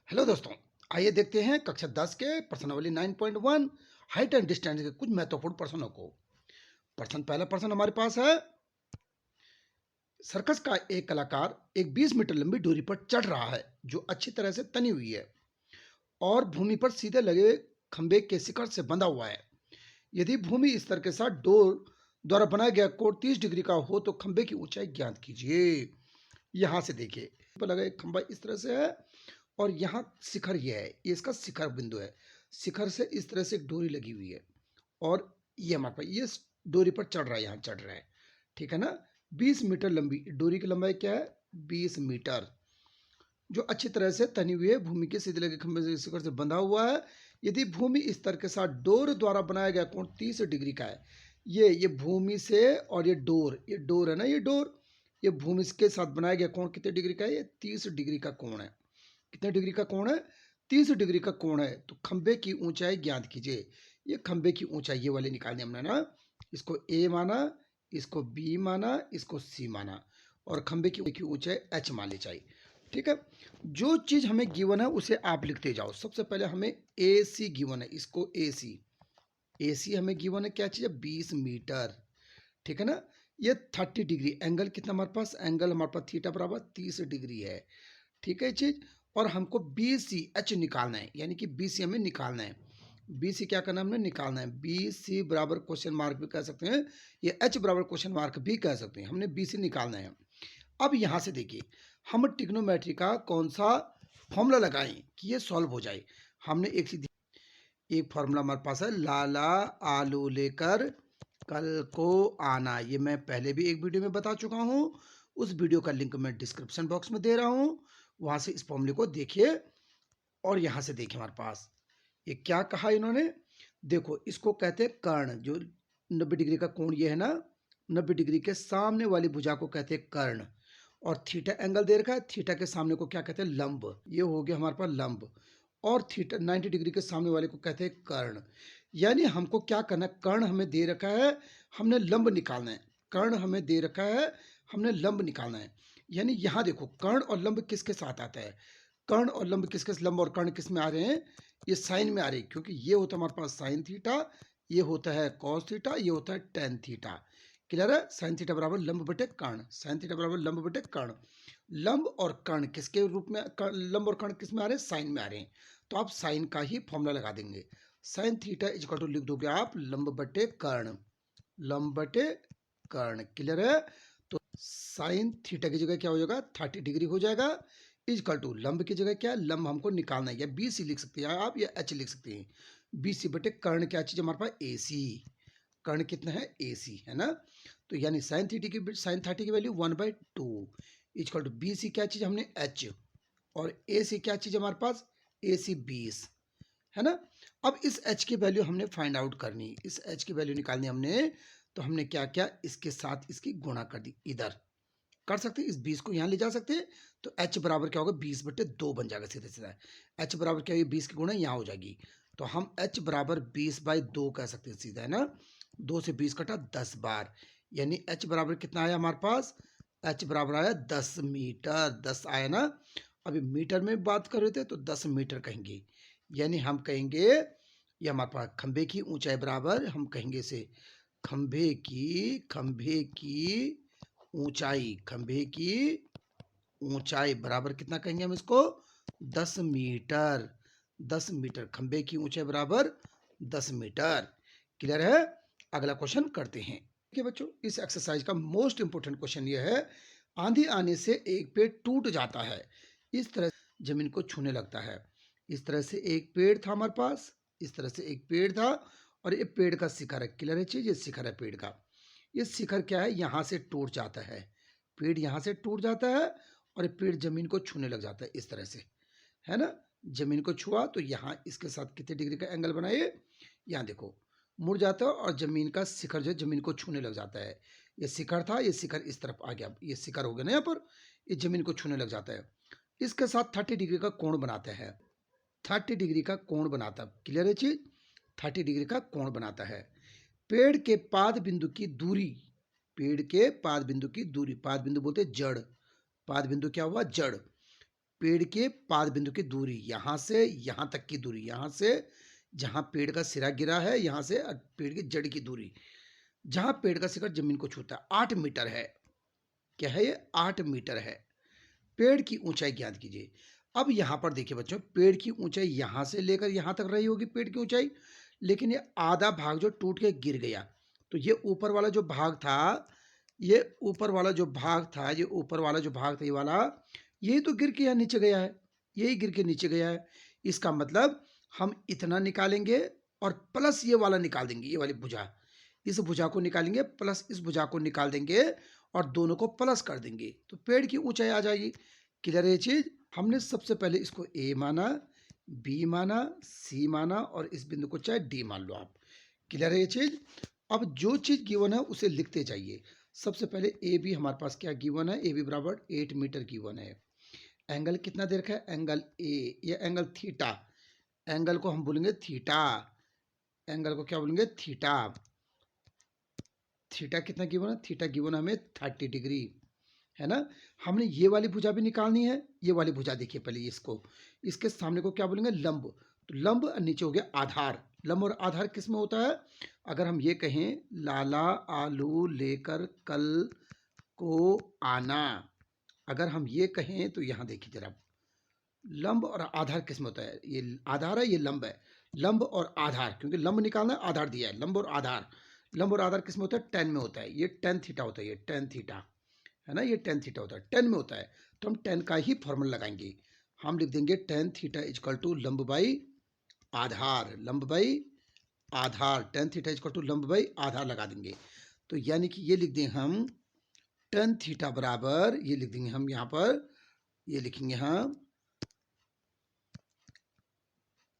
Hello दोस्तों, आइए देखते हैं कक्षा 10 के प्रश्नावली 9.1 हाइट एंड डिस्टेंस के कुछ महत्वपूर्ण प्रश्नों को। पहला प्रश्न हमारे पास है। सर्कस का एक कलाकार एक 20 मीटर लंबी डोरी पर चढ़ रहा है जो अच्छी तरह से तनी हुई है और भूमि पर सीधे लगे खंभे के शिखर से बंधा हुआ है। यदि भूमि स्तर के साथ डोर द्वारा बनाया गया कोण 30 डिग्री का हो तो खंभे की ऊंचाई ज्ञात कीजिए। यहाँ से देखिए, पर लगा एक खंभा इस तरह से है और यहाँ शिखर ये है, ये इसका शिखर बिंदु है। शिखर से इस तरह से एक डोरी लगी हुई है और ये हमारे पास ये डोरी पर चढ़ रहा है, यहाँ चढ़ रहा है, ठीक है ना। 20 मीटर लंबी डोरी की लंबाई क्या है? 20 मीटर, जो अच्छी तरह से तनी हुई है, भूमि के सीधे लगे खंभे से शिखर से बंधा हुआ है। यदि भूमि स्तर के साथ डोर द्वारा बनाया गया कोण 30 डिग्री का है। ये भूमि से और ये डोर है ना, ये भूमि के साथ बनाया गया कोण कितने डिग्री का है? ये 30 डिग्री का कोण है। कितने डिग्री का कोण है? 30 डिग्री का कोण है। तो खंबे की ऊंचाई ज्ञात कीजिए। ये खंबे की ऊंचाई ये वाली निकालनी हमने ना। इसको ए माना, इसको बी माना, इसको सी माना और खंबे की ऊंचाई एच मान ली चाहिए। ठीक है, जो चीज हमें गिवन है उसे आप लिखते जाओ। सबसे पहले हमें ए सी गिवन है, इसको ए सी हमें गिवन है, क्या चीज है? 20 मीटर, ठीक है ना। ये 30 डिग्री एंगल कितना हमारे पास? एंगल हमारे पास थीटा बराबर 30 डिग्री है, ठीक है चीज। और हमको बी सी एच निकालना है, यानी कि बी सी हमें निकालना है। बी सी क्या करना है? हमने निकालना है। बी सी बराबर क्वेश्चन मार्क भी कह सकते हैं, ये एच बराबर क्वेश्चन मार्क भी कह सकते हैं। हमने बी सी निकालना है। अब यहाँ से देखिए, हम ट्रिग्नोमेट्री का कौन सा फॉर्मूला लगाएं कि ये सॉल्व हो जाए। हमने एक फॉर्मूला हमारे पास है, लाला आलू लेकर कल को आना। ये मैं पहले भी एक वीडियो में बता चुका हूँ, उस वीडियो का लिंक मैं डिस्क्रिप्शन बॉक्स में दे रहा हूँ, वहां से इस फॉर्मूले को देखिए। और यहां से देखिए हमारे पास ये क्या कहा इन्होंने। देखो, इसको कहते हैं कर्ण। जो 90 डिग्री का कोण ये है ना, 90 डिग्री के सामने वाली भुजा को कहते हैं कर्ण। और थीटा एंगल दे रखा है, थीटा के सामने को क्या कहते हैं? लंब। ये हो गया हमारे पास लंब। और थीटा 90 डिग्री के सामने वाले को कहते हैं कर्ण। यानी हमको क्या करना है? कर्ण हमें दे रखा है, हमने लंब निकालना है। कर्ण हमें दे रखा है, हमने लंब निकालना है। यानी यहां देखो, कर्ण और लंब किसके साथ आता है? कर्ण और लंब किसके, लंब और कर्ण किस में आ रहे हैं? ये साइन में आ रहे हैं, क्योंकि ये होता है हमारे पास साइन थीटा, ये होता है कॉस थीटा, ये होता है टेन थीटा। क्लियर है? साइन थीटा बराबर लंब बटे कर्ण, साइन थीटा बराबर लंब बटे कर्ण। लंब और कर्ण किसके रूप में? लंब और कर्ण किस में आ रहे हैं? साइन में आ रहे हैं। तो आप साइन का ही फॉर्मूला लगा देंगे। साइन थीटा इक्वल टू लिख दोगे आप लंब बटे कर्ण, लंब बटे कर्ण। क्लियर है? तो साइन थीटा की जगह क्या हो जाएगा? 30 डिग्री हो जाएगा। इक्वल टू लंब की जगह क्या है? लंब हमको निकालना है, या बी सी लिख सकते हैं आप, या एच लिख सकते हैं। बी सी बटे कर्ण क्या चीज हमारे पास? ए सी। कर्ण कितना है? ए सी है ना। तो यानी साइन 30 की value 1/2 equal to B C क्या चीज हमने? एच। और ए सी क्या चीज हमारे पास? ए सी 20 है ना। अब इस h की वैल्यू हमने फाइंड आउट करनी, इस h की वैल्यू निकालनी हमने। तो हमने क्या किया? इसके साथ इसकी गुणा कर दी। इधर कर सकते हैं, इस 20 को यहाँ ले जा सकते हैं। तो h बराबर क्या होगा? 20/2 बन जाएगा सीधे सीधा। h बराबर क्या है? 20 की गुणा यहाँ हो जाएगी। तो हम h बराबर 20/2 कह सकते हैं सीधा, है ना। 2 से 20 कटा 10 बार, यानी h बराबर कितना आया हमारे पास? h बराबर आया 10 मीटर। 10 आया ना। अभी मीटर में बात कर रहे थे तो 10 मीटर कहेंगे। यानी हम कहेंगे ये हमारे पास खंभे की ऊंचाई बराबर, हम कहेंगे इसे खंभे की ऊंचाई बराबर कितना कहेंगे हम इसको? 10 मीटर। 10 मीटर खंभे की ऊंचाई बराबर 10 मीटर। क्लियर है? अगला क्वेश्चन करते हैं। देखिए बच्चों, इस एक्सरसाइज का मोस्ट इंपोर्टेंट क्वेश्चन यह है, आंधी आने से एक पेड़ टूट जाता है, इस तरह जमीन को छूने लगता है। इस तरह से एक पेड़ था हमारे पास, इस तरह से एक पेड़ था और ये पेड़ का शिखर है। क्लियर है चीज? ये शिखर है पेड़ का। ये शिखर क्या है? यहां से टूट जाता है, पेड़ यहां से टूट जाता है और ये पेड़ जमीन को छूने लग जाता है इस तरह से, है ना। जमीन को छुआ तो यहाँ इसके साथ कितने डिग्री का एंगल बनाइए? यहाँ देखो, मुड़ जाता है और जमीन का शिखर जो है जमीन को छूने लग जाता है। ये शिखर था, ये शिखर इस तरफ आ गया, ये शिखर हो गया ना यहाँ पर, ये जमीन को छूने लग जाता है। इसके साथ 30 डिग्री का कोण बनाता है, 30 डिग्री का कोण बनाता है। क्लियर है चीज? 30 डिग्री का कोण बनाता है। पेड़ के पाद बिंदु की दूरी, पेड़ के पाद बिंदु की दूरी, पाद बिंदु बोलते जड़, पाद बिंदु क्या हुआ? जड़। पेड़ के पाद बिंदु की दूरी, यहाँ से यहाँ तक की दूरी, यहाँ से जहाँ पेड़ का सिरा गिरा है, यहाँ से पेड़ की जड़ की दूरी, जहाँ पेड़ का शिखर जमीन को छूता है, 8 मीटर है। क्या है ये? 8 मीटर है। पेड़ की ऊंचाई ज्ञात कीजिए। अब यहाँ पर देखिए बच्चों, पेड़ की ऊंचाई यहाँ से लेकर यहाँ तक रही होगी पेड़ की ऊंचाई, लेकिन ये आधा भाग जो टूट के गिर गया, तो ये ऊपर वाला जो भाग था, ये ऊपर वाला जो भाग था, ये ऊपर वाला जो भाग था, ये वाला, यही तो गिर के यहाँ नीचे गया है, यही गिर के नीचे गया है। इसका मतलब हम इतना निकालेंगे और प्लस ये वाला निकाल देंगे, ये वाली भुजा, इस भुजा को निकालेंगे प्लस इस भुजा को निकाल देंगे और दोनों को प्लस कर देंगे, तो पेड़ की ऊंचाई आ जाएगी। क्लियर है ये चीज? हमने सबसे पहले इसको ए माना, बी माना, सी माना और इस बिंदु को चाहे डी मान लो आप। क्लियर है ये चीज? अब जो चीज गिवन है उसे लिखते जाइए। सबसे पहले ए बी हमारे पास क्या गिवन है? ए बी बराबर 8 मीटर गिवन है। एंगल कितना दे रखा है? एंगल ए, ये एंगल थीटा, एंगल को हम बोलेंगे थीटा, एंगल को क्या बोलेंगे? थीटा। थीटा कितना गिवन है? थीटा गिवन हमें 30 डिग्री, है ना। हमने ये वाली भुजा भी निकालनी है। ये वाली भुजा देखिए पहले, इसको, इसके सामने को क्या बोलेंगे? लंब। तो लंब नीचे हो गया आधार। लंब और आधार किस में होता है? अगर हम ये कहें लाला आलू लेकर कल को आना, अगर हम ये कहें तो यहाँ देखिए जरा, लंब और आधार किस में होता है? ये आधार है, ये लंब है। लंब और आधार, क्योंकि लंब निकालना है, आधार दिया है। लंब और आधार, लंब और आधार किस में होता है? टेन में होता है। ये टेन थीटा होता है, ये टेन थीटा है ना, ये टेन थीटा होता है, टेन में होता है। तो हम टेन का ही फॉर्मूला लगाएंगे। हम लिख देंगे टेन थीटा इजकल टू लंब बाई आधार, लंब बाई आधार, टेन थीटा इजकल टू लंब बाई आधार लगा देंगे। तो यानी कि ये लिख देंगे हम टेन थीटा बराबर, ये लिख देंगे हम यहाँ पर, ये लिखेंगे हम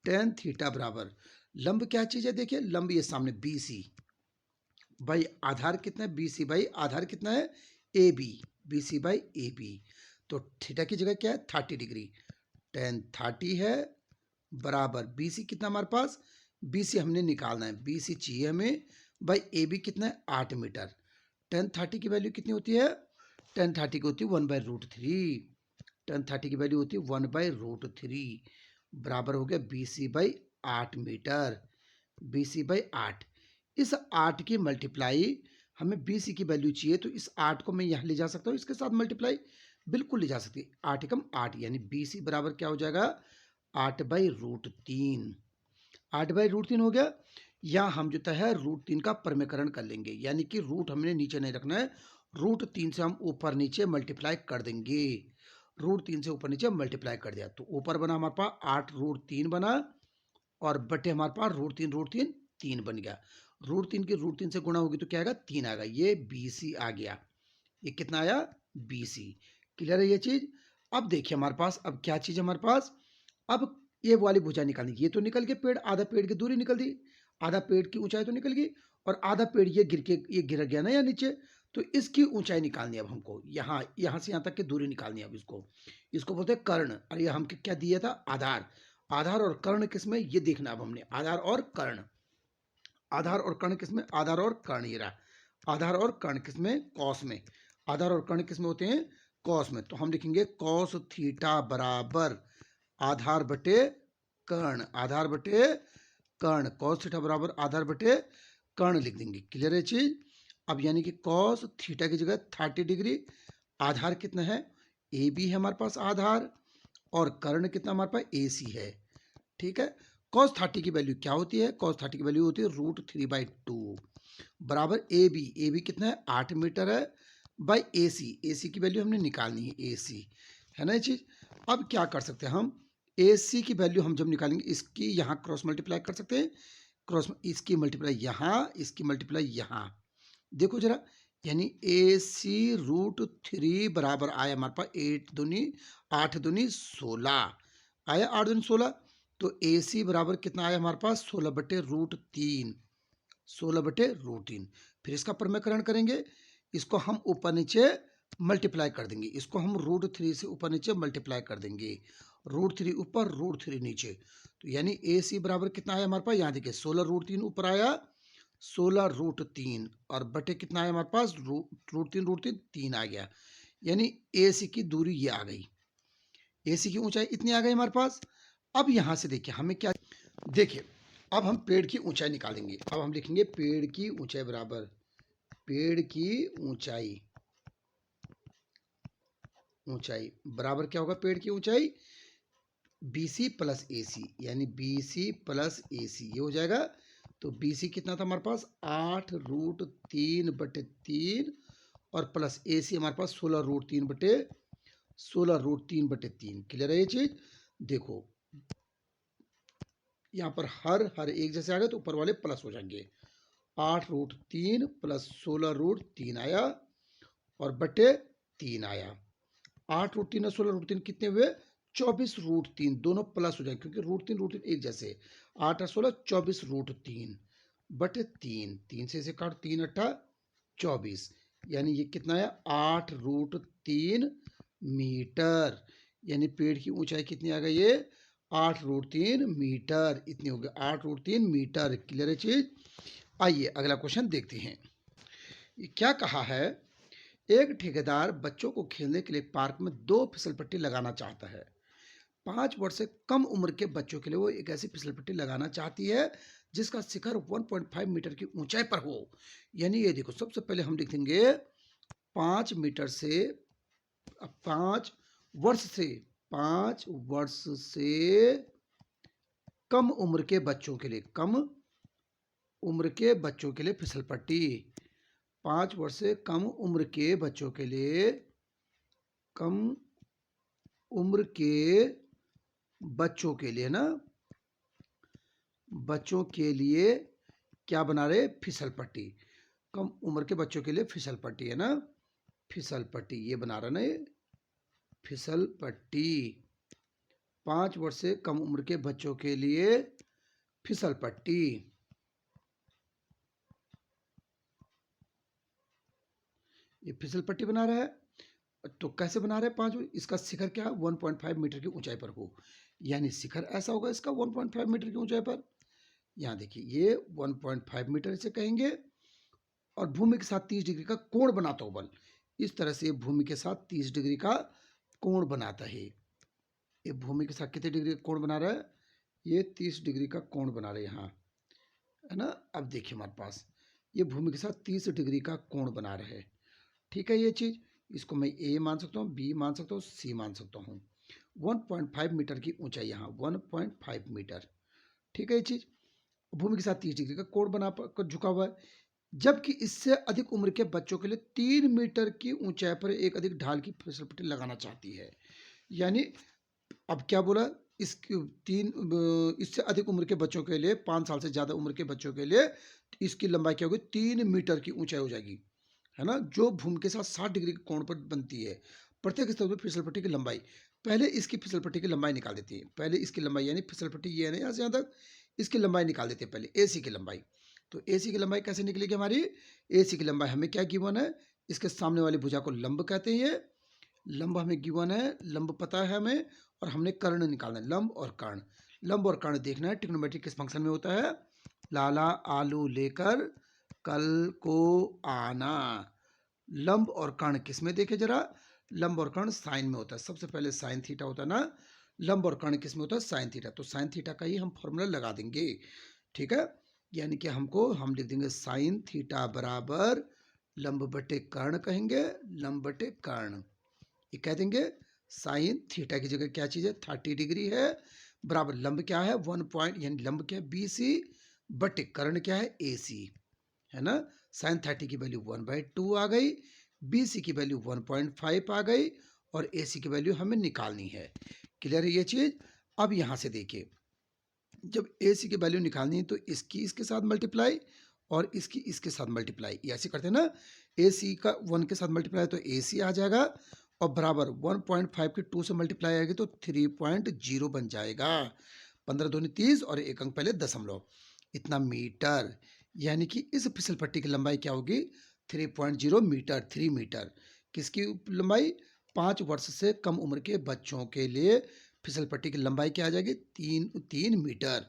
टेन थीटा बराबर, लंब क्या चीज है? देखिए लंब ये सामने बी सी बाई आधार कितना है? बी सी बाई आधार कितना है? A B, B C by A B. तो थीटा की जगह क्या है? 30 डिग्री, टेन 30 है बराबर बी सी कितना हमारे पास? बी सी हमने निकालना है, बी सी चाहिए हमें, बाई ए बी कितना है? 8 मीटर। टेन 30 की वैल्यू कितनी होती है? टेन 30 की होती है 1/√3। टेन 30 की वैल्यू होती है 1/√3, बराबर हो गया B C by 8 metre, B C by 8। इस 8 की मल्टीप्लाई, हमें बी सी की वैल्यू चाहिए, तो इस 8 को मैं यहाँ ले जा सकता हूँ, इसके साथ मल्टीप्लाई बिल्कुल ले जा सकती है। 8 एकम 8, यानी बी सी बराबर क्या हो जाएगा? 8/√3। 8/√3 हो गया। या हम जो है √3 का परमीकरण कर लेंगे, यानी कि रूट हमने नीचे नहीं रखना है, √3 से हम ऊपर नीचे मल्टीप्लाई कर देंगे। √3 से ऊपर नीचे मल्टीप्लाई कर दिया, तो ऊपर बना हमारे पास 8√3 बना, और बटे हमारे पास √3 3 बन गया। √3 की √3 से गुणा होगी तो क्या आएगा? 3 आएगा। ये बी सी आ गया। ये कितना आया? B C. क्लियर है ये चीज? अब देखिए हमारे पास अब क्या चीज है हमारे पास, अब ये वाली भुजा निकालनी। ये तो निकल गया पेड़, आधा पेड़ की दूरी निकल दी, आधा पेड़ की ऊंचाई तो निकल गई, और आधा पेड़ ये गिर गया ना यहाँ नीचे, तो इसकी ऊंचाई निकालनी है अब हमको। यहाँ से यहाँ तक की दूरी निकालनी है अब इसको। इसको बोलते हैं कर्ण। और ये हम क्या दिया था? आधार। आधार और कर्ण किसमें, ये देखना अब हमने, आधार और कर्ण। आधार और कर्ण किसमें? आधार और कर्ण, ये रहा आधार और कर्ण किसमें? कॉस में। आधार और कर्ण किसमें होते हैं? कॉस में। तो हम लिखेंगे कॉस थीटा बराबर आधार बटे कर्ण, आधार बटे कर्ण, कॉस थीटा बराबर आधार बटे कर्ण लिख देंगे। क्लियर है चीज? अब यानी कि कॉस थीटा की जगह 30 डिग्री, आधार कितना है? ए बी है हमारे पास आधार, और कर्ण कितना हमारे पास? ए सी है। ठीक है। cos 30 की वैल्यू क्या होती है? cos 30 की वैल्यू होती है √3/2 बराबर ए बी कितना है? 8 मीटर है, बाई ए सी की वैल्यू हमने निकालनी है, ए सी है ना ये चीज। अब क्या कर सकते हैं हम? ए सी की वैल्यू हम जब निकालेंगे, इसकी यहाँ क्रॉस मल्टीप्लाई कर सकते हैं, क्रॉस इसकी मल्टीप्लाई यहाँ, इसकी मल्टीप्लाई यहाँ, देखो जरा, यानी ए सी √3 बराबर आया हमारे पास 8 दूनी 16 आया, 8 दूनी 16। तो ए सी बराबर कितना आया हमारे पास? 16/√3, 16/√3। फिर इसका परमीकरण करेंगे, इसको हम ऊपर नीचे मल्टीप्लाई कर देंगे, इसको हम √3 से ऊपर नीचे मल्टीप्लाई कर देंगे, √3 ऊपर √3 नीचे। तो यानी ए सी बराबर कितना आया हमारे पास? यहाँ देखिए 16√3 ऊपर आया, 16√3, और बटे कितना आया हमारे पास? √3 3 आ गया, यानी ए सी की दूरी ये आ गई। AC की ऊंचाई इतनी आ गई हमारे पास। अब यहां से देखिए हमें क्या, देखिए अब हम पेड़ की ऊंचाई निकालेंगे। अब हम लिखेंगे पेड़ की ऊंचाई बराबर पेड़ की ऊंचाई, ऊंचाई बराबर क्या होगा पेड़ की ऊंचाई BC प्लस AC, यानी BC प्लस AC ये हो जाएगा। तो BC कितना था हमारे पास 8√3/3 और प्लस AC हमारे पास 16√3/3। क्लियर है ये चीज। देखो यहाँ पर हर एक जैसे आ गए तो ऊपर वाले प्लस हो जाएंगे। 8√3 प्लस 16√3 आया और बटे 3 आया। 8√3 और 16√3 कितने हुए 24√3, दोनों प्लस हो जाएंगे क्योंकि √3 एक जैसे। 8 और 16 24√3 बटे 3, 3 से इसे काट 3 अट्ठा 24, यानी ये कितना है 8√3 मीटर। यानी पेड़ की ऊंचाई कितनी आ गई ये 8√3 मीटर, इतनी हो गई 8√3 मीटर। क्लियर है चीज। आइए अगला क्वेश्चन देखते हैं। ये क्या कहा है, एक ठेकेदार बच्चों को खेलने के लिए पार्क में 2 फिसलपट्टी लगाना चाहता है। 5 वर्ष से कम उम्र के बच्चों के लिए वो एक ऐसी फिसलपट्टी लगाना चाहती है जिसका शिखर 1.5 मीटर की ऊंचाई पर हो। यानी ये देखो सबसे पहले हम लिख देंगे 5 मीटर से 5 वर्ष से 5 वर्ष से कम उम्र के बच्चों के लिए, कम उम्र के बच्चों के लिए फिसलपट्टी। 5 वर्ष से कम उम्र के बच्चों के लिए, कम उम्र के बच्चों के लिए ना, बच्चों के लिए क्या बना रहे फिसलपट्टी। कम उम्र के बच्चों के लिए फिसलपट्टी है ना, फिसलपट्टी ये बना रहा ना ये फिसलपट्टी। 5 वर्ष से कम उम्र के बच्चों के लिए फिसलपट्टी। ये फिसलपट्टी बना रहा है। तो कैसे बना रहे हैं 5, इसका शिखर क्या है 1.5 मीटर की ऊंचाई पर हो। यानी शिखर ऐसा होगा इसका 1.5 मीटर की ऊंचाई पर। यहाँ देखिए ये 1.5 मीटर इसे कहेंगे और भूमि के साथ 30 डिग्री का कोण बनाता हो बल। इस तरह से भूमि के साथ 30 डिग्री का कोण बनाता है। ये भूमि के साथ कितने डिग्री का कोण बना रहा है, ये 30 डिग्री का कोण बना रहे हैं यहाँ, है ना। अब देखिए हमारे पास ये भूमि के साथ 30 डिग्री का कोण बना रहे हैं। ठीक है, ये चीज इसको मैं ए मान सकता हूँ, बी मान सकता हूँ, सी मान सकता हूँ। 1.5 मीटर की ऊंचाई यहाँ 1.5 मीटर। ठीक है, ये चीज भूमि के साथ 30 डिग्री का कोण बना कर झुका हुआ है। जबकि इससे अधिक उम्र के बच्चों के लिए 3 मीटर की ऊंचाई पर एक अधिक ढाल की फिसलपट्टी लगाना चाहती है। यानी अब क्या बोला, इसकी इससे अधिक उम्र के बच्चों के लिए 5 साल से ज्यादा उम्र के बच्चों के लिए इसकी लंबाई क्या होगी 3 मीटर की ऊंचाई हो जाएगी, है ना, जो भूमि के साथ 60 डिग्री के कोण पर बनती है। प्रत्येक स्तर पर फिसलपट्टी की लंबाई, पहले इसकी फिसलपट्टी की लंबाई निकाल देती है। पहले इसकी लंबाई यानी फिसलपट्टी ये है ना यहाँ से यहाँ तक, इसकी लंबाई निकाल देते हैं पहले AC की लंबाई। तो AC की लंबाई कैसे निकलेगी हमारी, AC की लंबाई हमें क्या गिवन है, इसके सामने वाली भुजा को लंब कहते हैं। लंब हमें गिवन है, लंब पता है हमें, और हमने कर्ण निकालना है, लंब और कर्ण। लंब और कर्ण देखना है ट्रिग्नोमेट्री किस फंक्शन में होता है, लाला आलू लेकर कल को आना। लंब और कर्ण किस में देखे जरा, लंब और कर्ण साइन में होता है, सबसे पहले साइन थीटा होता है ना। लंब और कर्ण किस में होता है साइन थीटा, तो साइन थीटा का ही हम फॉर्मूला लगा देंगे। ठीक है, यानी कि हम लिख देंगे साइन थीटा बराबर लंब बटे कर्ण कहेंगे, लंब बटे कर्ण ये कह देंगे। साइन थीटा की जगह क्या चीज है 30 डिग्री है, बराबर लंब क्या है 1 पॉइंट, यानी लंब क्या है BC बटे कर्ण क्या है AC, है ना। साइन 30 की वैल्यू 1/2 आ गई, BC की वैल्यू 1.5 आ गई और AC की वैल्यू हमें निकालनी है। क्लियर है ये चीज। अब यहां से देखिए जब AC की वैल्यू निकालनी है तो इसकी इसके साथ मल्टीप्लाई और इसकी इसके साथ मल्टीप्लाई, ऐसे करते हैं ना। AC का 1 के साथ मल्टीप्लाई तो AC आ जाएगा और बराबर 1.5 की 2 से मल्टीप्लाई आएगी तो 3.0 बन जाएगा। 15 दूनी 30 और एक अंक पहले दशमलव, इतना मीटर। यानी कि इस फिसलपट्टी की लंबाई क्या होगी 3.0 मीटर, 3 मीटर। किसकी लंबाई 5 वर्ष से कम उम्र के बच्चों के लिए फिसलपट्टी की लंबाई क्या आ जाएगी 3 मीटर।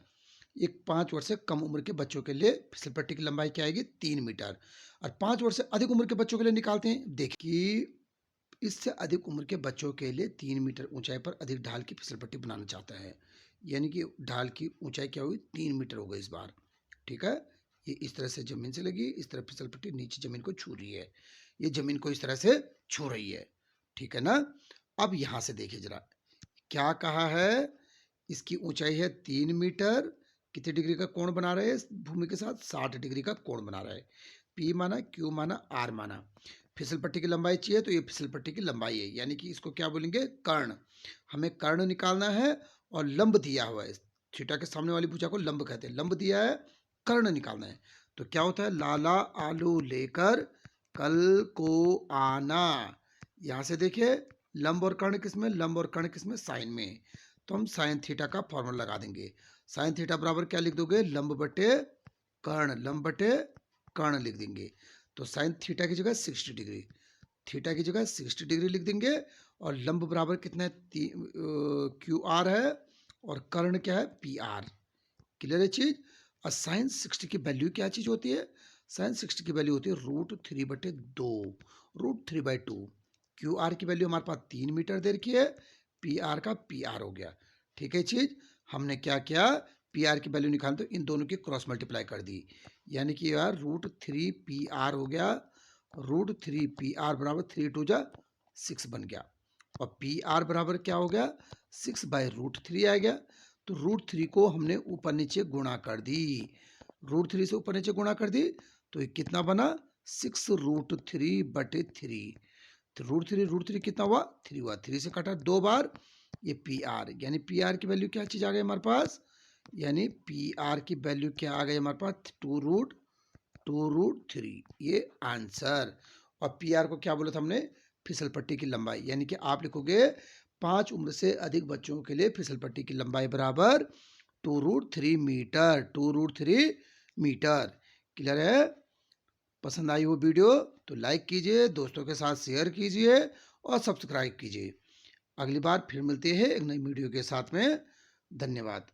एक 5 वर्ष से कम उम्र के बच्चों के लिए फिसलपट्टी की लंबाई क्या आएगी 3 मीटर। और 5 वर्ष से अधिक उम्र के बच्चों के लिए निकालते हैं, देखिए इससे अधिक उम्र के बच्चों के लिए 3 मीटर ऊंचाई पर अधिक ढाल की फिसल पट्टी बनाना चाहता है। यानी कि ढाल की ऊंचाई क्या हुई, 3 मीटर हो गई इस बार। ठीक है, ये इस तरह से जमीन से लगी, इस तरह फिसल पट्टी नीचे जमीन को छू रही है, ये जमीन को इस तरह से छू रही है। ठीक है ना। अब यहां से देखिए जरा क्या कहा है, इसकी ऊंचाई है 3 मीटर, कितने डिग्री का कोण बना रहे हैं भूमि के साथ, 60 डिग्री का कोण बना रहा है। पी माना, क्यू माना, आर माना। फिसल पट्टी की लंबाई चाहिए तो ये फिसल पट्टी की लंबाई है, यानी कि इसको क्या बोलेंगे, कर्ण। हमें कर्ण निकालना है और लंब दिया हुआ है, थीटा के सामने वाली भुजा को लंब कहते हैं, लंब दिया है, कर्ण निकालना है। तो क्या होता है, लाला आलू लेकर कल को आना। यहां से देखिए लंब और कर्ण किसमें, लंब और कर्ण किसमें, साइन में। तो हम साइन थीटा का फॉर्मूला लगा देंगे। साइन थीटा बराबर क्या लिख दोगे, लंब बटे कर्ण, लंब बटे कर्ण लिख देंगे। तो साइन थीटा की जगह 60 डिग्री, थीटा की जगह 60 डिग्री लिख देंगे। और लंब बराबर कितना है, क्यू आर है, और कर्ण क्या है, पी आर। क्लियर है चीज। और साइन 60 की वैल्यू क्या चीज होती है, साइन 60 की वैल्यू होती है √3/2, √3/2। क्यू आर की वैल्यू हमारे पास 3 मीटर दे रखी है, पी आर का पी आर हो गया। ठीक है चीज, हमने क्या किया, पी आर की वैल्यू निकाल तो इन दोनों की क्रॉस मल्टीप्लाई कर दी, यानी कि यार √3 PR हो गया, √3 PR बराबर 3×2 = 6 बन गया। और पी आर बराबर क्या हो गया, 6/√3 आ गया। तो √3 को हमने ऊपर नीचे गुणा कर दी, √3 से ऊपर नीचे गुणा कर दी, तो ये कितना बना, 6√3/3। तो √3 कितना हुआ, 3 हुआ, 3 से काटा 2 बार, ये पी आर, यानी पी आर की वैल्यू क्या चीज आ गई हमारे पास, यानी पी आर की वैल्यू क्या आ गई हमारे पास, 2√3, ये आंसर। और पी आर को क्या बोला था हमने, फिसल पट्टी की लंबाई, यानी कि आप लिखोगे 5 उम्र से अधिक बच्चों के लिए फिसल पट्टी की लंबाई बराबर 2√3 मीटर, 2√3 मीटर। क्लियर है। पसंद आई वो वीडियो तो लाइक कीजिए, दोस्तों के साथ शेयर कीजिए और सब्सक्राइब कीजिए। अगली बार फिर मिलते हैं एक नई वीडियो के साथ में। धन्यवाद।